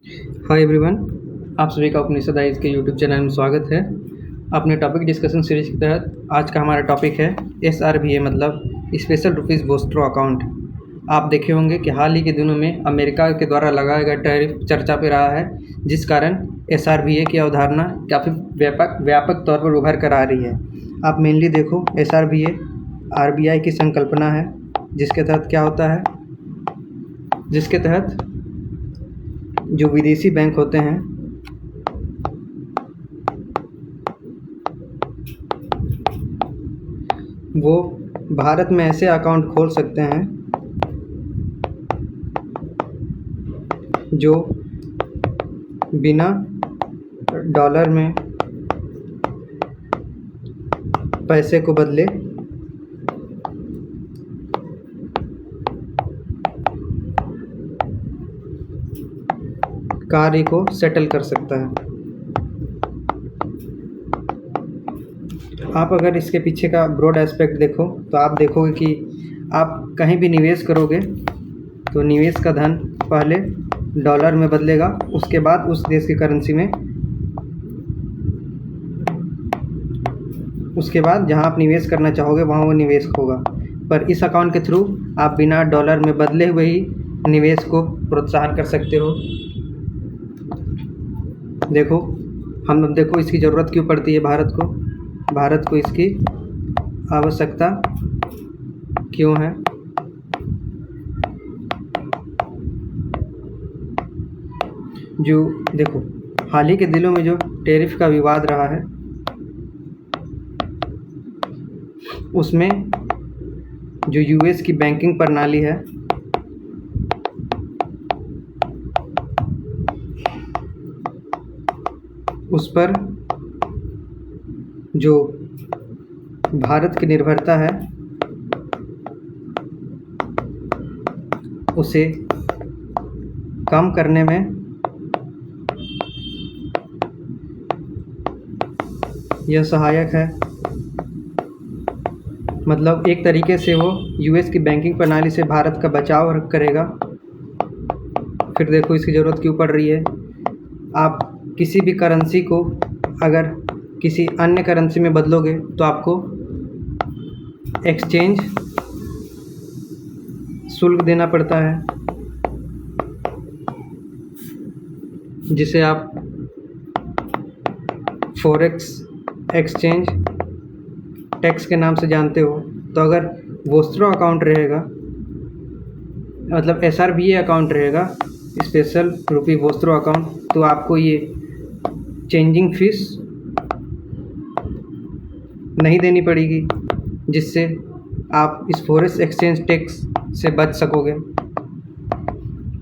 Hi everyone, आप सभी का उपनिषद आइज के यूट्यूब चैनल में स्वागत है। अपने टॉपिक डिस्कशन सीरीज के तहत आज का हमारा टॉपिक है SRVA मतलब स्पेशल रुपीज़ बोस्ट्रो अकाउंट। आप देखे होंगे कि हाल ही के दिनों में अमेरिका के द्वारा लगाया गया टैरिफ चर्चा पे रहा है, जिस कारण SRVA की अवधारणा काफ़ी व्यापक तौर पर उभर कर आ रही है। आप मेनली देखो, SRVA RBI की संकल्पना है, जिसके तहत क्या होता है, जिसके तहत जो विदेशी बैंक होते हैं वो भारत में ऐसे अकाउंट खोल सकते हैं जो बिना डॉलर में पैसे को बदले कार्य को सेटल कर सकता है। आप अगर इसके पीछे का ब्रॉड एस्पेक्ट देखो तो आप देखोगे कि आप कहीं भी निवेश करोगे तो निवेश का धन पहले डॉलर में बदलेगा, उसके बाद उस देश की करेंसी में, उसके बाद जहां आप निवेश करना चाहोगे वहां वो निवेश होगा। पर इस अकाउंट के थ्रू आप बिना डॉलर में बदले हुए ही निवेश को प्रोत्साहन कर सकते हो। देखो, हम लोग देखो इसकी ज़रूरत क्यों पड़ती है भारत को इसकी आवश्यकता क्यों है। जो देखो, हाल ही के दिनों में जो टैरिफ का विवाद रहा है उसमें जो यूएस की बैंकिंग प्रणाली है उस पर जो भारत की निर्भरता है उसे कम करने में यह सहायक है। मतलब एक तरीके से वो यूएस की बैंकिंग प्रणाली से भारत का बचाव करेगा। फिर देखो इसकी ज़रूरत क्यों पड़ रही है। आप किसी भी करेंसी को अगर किसी अन्य करेंसी में बदलोगे तो आपको एक्सचेंज शुल्क देना पड़ता है, जिसे आप फॉरेक्स एक्सचेंज टैक्स के नाम से जानते हो। तो अगर बोस्ट्रो अकाउंट रहेगा, मतलब SRVA अकाउंट रहेगा, स्पेशल रुपी बोस्ट्रो अकाउंट, तो आपको ये चेंजिंग फीस नहीं देनी पड़ेगी, जिससे आप इस फॉरेक्स एक्सचेंज टैक्स से बच सकोगे।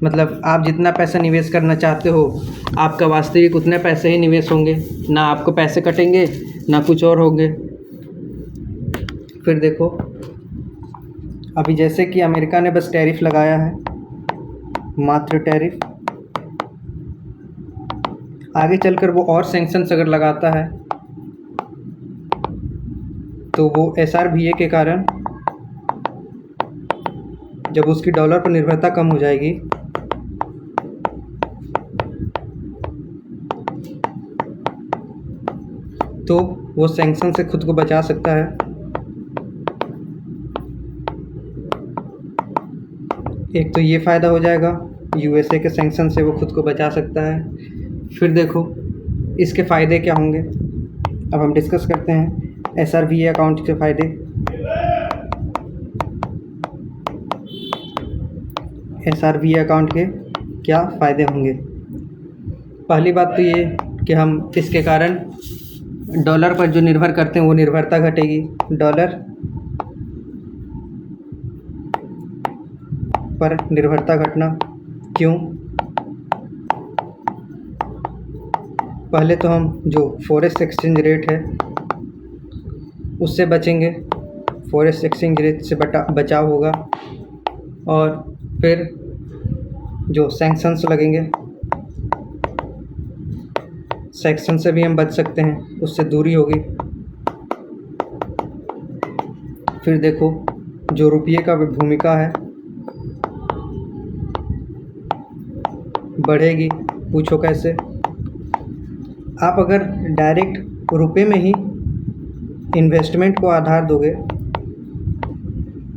मतलब आप जितना पैसा निवेश करना चाहते हो, आपका वास्तविक उतने पैसे ही निवेश होंगे, ना आपको पैसे कटेंगे ना कुछ और होंगे। फिर देखो, अभी जैसे कि अमेरिका ने बस टैरिफ लगाया है, मात्र टैरिफ, आगे चलकर वो और सैंक्शंस अगर लगाता है तो वो SRVA के कारण जब उसकी डॉलर पर निर्भरता कम हो जाएगी तो वो सैंक्शन से खुद को बचा सकता है। एक तो ये फ़ायदा हो जाएगा, USA के सैंक्शन से वो खुद को बचा सकता है। फिर देखो इसके फ़ायदे क्या होंगे, अब हम डिस्कस करते हैं SRVA अकाउंट के फ़ायदे। SRVA अकाउंट के क्या फ़ायदे होंगे। पहली बात तो ये कि हम इसके कारण डॉलर पर जो निर्भर करते हैं वो निर्भरता घटेगी। डॉलर पर निर्भरता घटना क्यों। पहले तो हम जो फॉरेक्स एक्सचेंज रेट है उससे बचेंगे, फॉरेक्स एक्सचेंज रेट से बचाव होगा। और फिर जो सैंक्शंस लगेंगे, सैंक्शन से भी हम बच सकते हैं, उससे दूरी होगी। फिर देखो जो रुपये का भूमिका है बढ़ेगी, पूछो कैसे। आप अगर डायरेक्ट रुपए में ही इन्वेस्टमेंट को आधार दोगे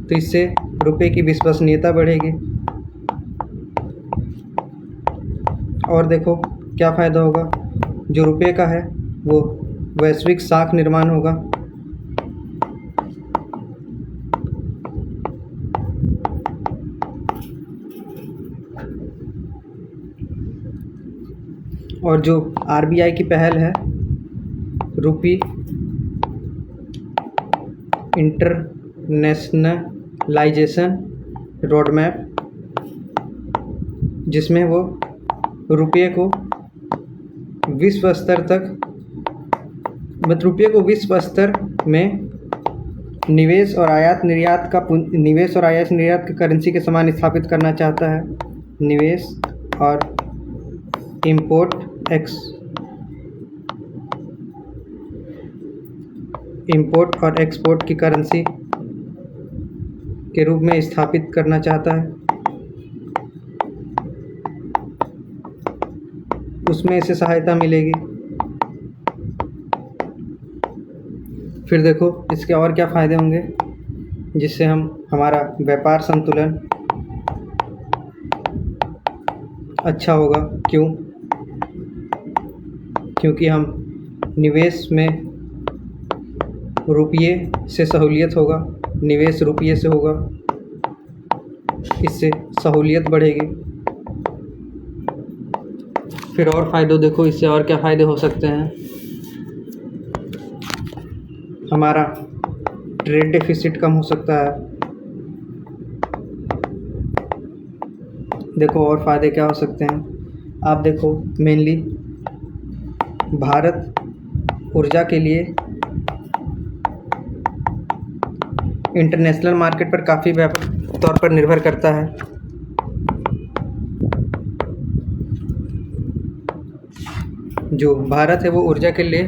तो इससे रुपए की विश्वसनीयता बढ़ेगी। और देखो क्या फ़ायदा होगा, जो रुपए का है वो वैश्विक साख निर्माण होगा। और जो आरबीआई की पहल है रुपी इंटरनेशनलाइजेशन रोडमैप, जिसमें वो रुपये को विश्व स्तर तक रुपये को विश्व स्तर में निवेश और आयात निर्यात का करेंसी के समान स्थापित करना चाहता है। निवेश और इंपोर्ट और एक्सपोर्ट की करेंसी के रूप में स्थापित करना चाहता है। उसमें इसे सहायता मिलेगी। फिर देखो इसके और क्या फ़ायदे होंगे, जिससे हमारा व्यापार संतुलन अच्छा होगा। क्यों? क्योंकि हम निवेश में रुपये से सहूलियत होगा, निवेश रुपये से होगा, इससे सहूलियत बढ़ेगी। फिर और फ़ायदे देखो, इससे और क्या फ़ायदे हो सकते हैं। हमारा ट्रेड डेफिसिट कम हो सकता है। देखो और फ़ायदे क्या हो सकते हैं। आप देखो मेनली भारत ऊर्जा के लिए इंटरनेशनल मार्केट पर काफ़ी व्यापक तौर पर निर्भर करता है। जो भारत है वो ऊर्जा के लिए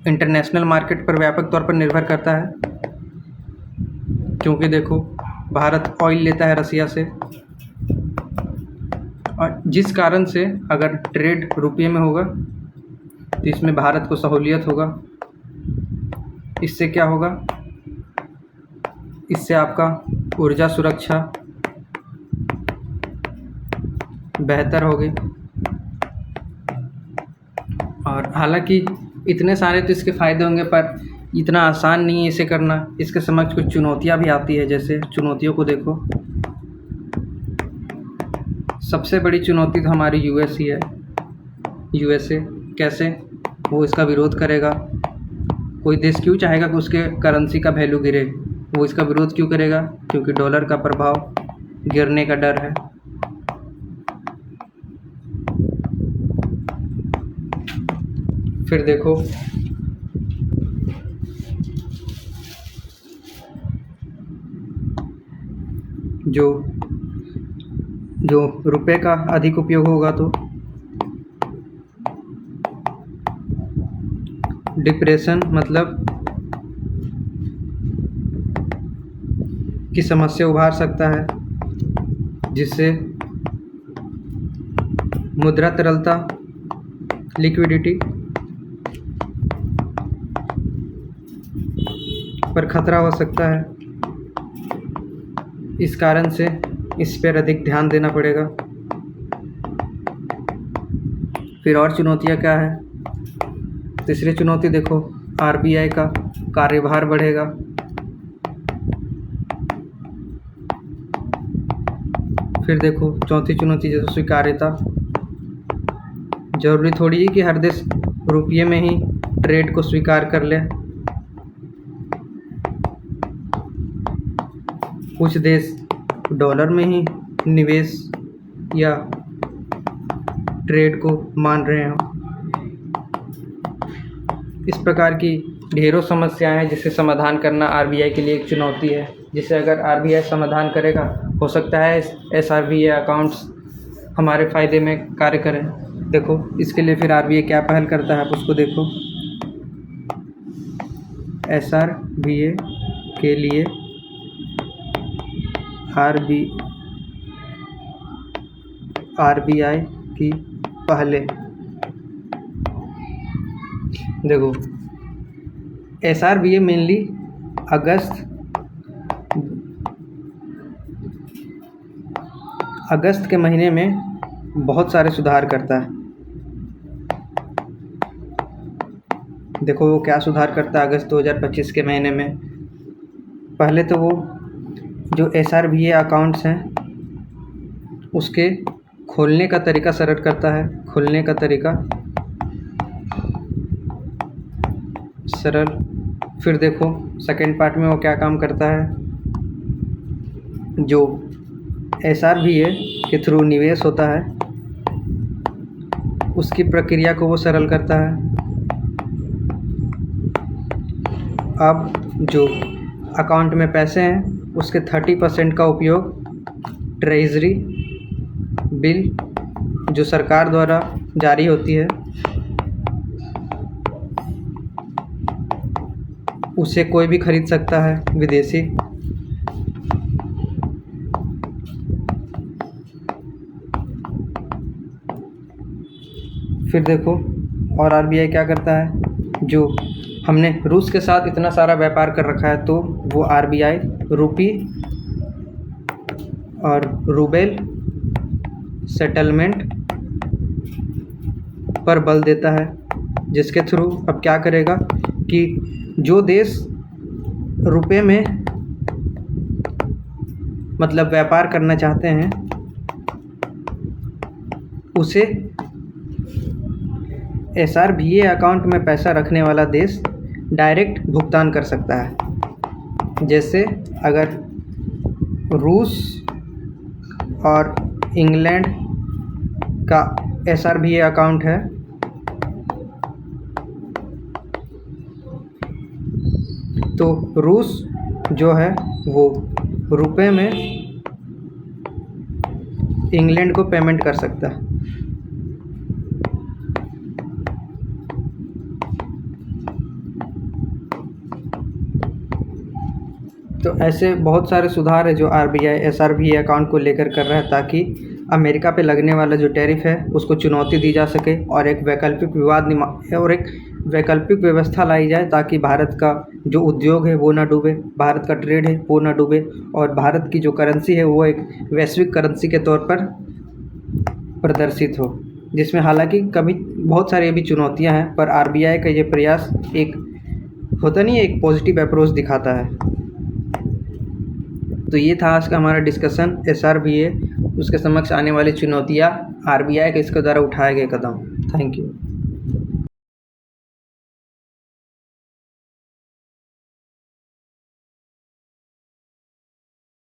इंटरनेशनल मार्केट पर व्यापक तौर पर निर्भर करता है, क्योंकि देखो भारत ऑयल लेता है रसिया से, और जिस कारण से अगर ट्रेड रुपये में होगा तो इसमें भारत को सहूलियत होगा। इससे क्या होगा, इससे आपका ऊर्जा सुरक्षा बेहतर होगी। और हालांकि इतने सारे तो इसके फ़ायदे होंगे, पर इतना आसान नहीं है इसे करना। इसके समक्ष कुछ चुनौतियां भी आती है। जैसे चुनौतियों को देखो, सबसे बड़ी चुनौती तो हमारी यूएस ही है। यूएसए कैसे, वो इसका विरोध करेगा। कोई देश क्यों चाहेगा कि उसके करेंसी का वैल्यू गिरे, वो इसका विरोध क्यों करेगा? क्योंकि डॉलर का प्रभाव गिरने का डर है। फिर देखो जो रुपए का अधिक उपयोग होगा तो डिप्रेशन मतलब की समस्या उभार सकता है, जिससे मुद्रा तरलता लिक्विडिटी पर खतरा हो सकता है। इस कारण से इस पर अधिक ध्यान देना पड़ेगा। फिर और चुनौतियाँ क्या है? तीसरी चुनौती देखो, आरबीआई का कार्यभार बढ़ेगा। फिर देखो चौथी चुनौती जैसे स्वीकार्यता। जरूरी थोड़ी है कि हर देश रुपये में ही ट्रेड को स्वीकार कर ले। कुछ देश डॉलर में ही निवेश या ट्रेड को मान रहे हो। इस प्रकार की ढेरों समस्याएं हैं जिसे समाधान करना आरबीआई के लिए एक चुनौती है, जिसे अगर आरबीआई समाधान करेगा हो सकता है एसआरबीआई अकाउंट्स हमारे फ़ायदे में कार्य करें। देखो इसके लिए फिर आरबीआई क्या पहल करता है आप उसको देखो। एसआरबीआई के लिए आरबीआई की पहले देखो SRBA मेनली अगस्त के महीने में बहुत सारे सुधार करता है। देखो वो क्या सुधार करता है अगस्त 2025 के महीने में। पहले तो वो जो SRBA अकाउंट्स हैं उसके खोलने का तरीका सरल करता है। खोलने का तरीका सरल। फिर देखो सेकंड पार्ट में वो क्या काम करता है, जो SRBA के थ्रू निवेश होता है उसकी प्रक्रिया को वो सरल करता है। अब जो अकाउंट में पैसे हैं उसके 30% का उपयोग ट्रेजरी बिल जो सरकार द्वारा जारी होती है उसे कोई भी खरीद सकता है विदेशी। फिर देखो और RBI क्या करता है, जो हमने रूस के साथ इतना सारा व्यापार कर रखा है तो वो RBI रुपी और रूबेल सेटलमेंट पर बल देता है, जिसके थ्रू अब क्या करेगा कि जो देश रुपए में मतलब व्यापार करना चाहते हैं उसे SRBA अकाउंट में पैसा रखने वाला देश डायरेक्ट भुगतान कर सकता है। जैसे अगर रूस और इंग्लैंड का SRBA अकाउंट है तो रूस जो है वो रुपए में इंग्लैंड को पेमेंट कर सकता है। तो ऐसे बहुत सारे सुधार है जो RBI SRBA अकाउंट को लेकर कर रहा है ताकि अमेरिका पे लगने वाला जो टैरिफ है उसको चुनौती दी जा सके और एक वैकल्पिक व्यवस्था लाई जाए ताकि भारत का जो उद्योग है वो ना डूबे, भारत का ट्रेड है वो ना डूबे और भारत की जो करेंसी है वो एक वैश्विक करेंसी के तौर पर प्रदर्शित हो। जिसमें हालांकि कभी बहुत सारी अभी चुनौतियां हैं पर RBI का ये प्रयास एक होता नहीं है, एक पॉजिटिव अप्रोच दिखाता है। तो ये था आज का हमारा डिस्कशन SRBA, उसके समक्ष आने वाली चुनौतियाँ, RBI के इसके द्वारा उठाए गए कदम। Thank you.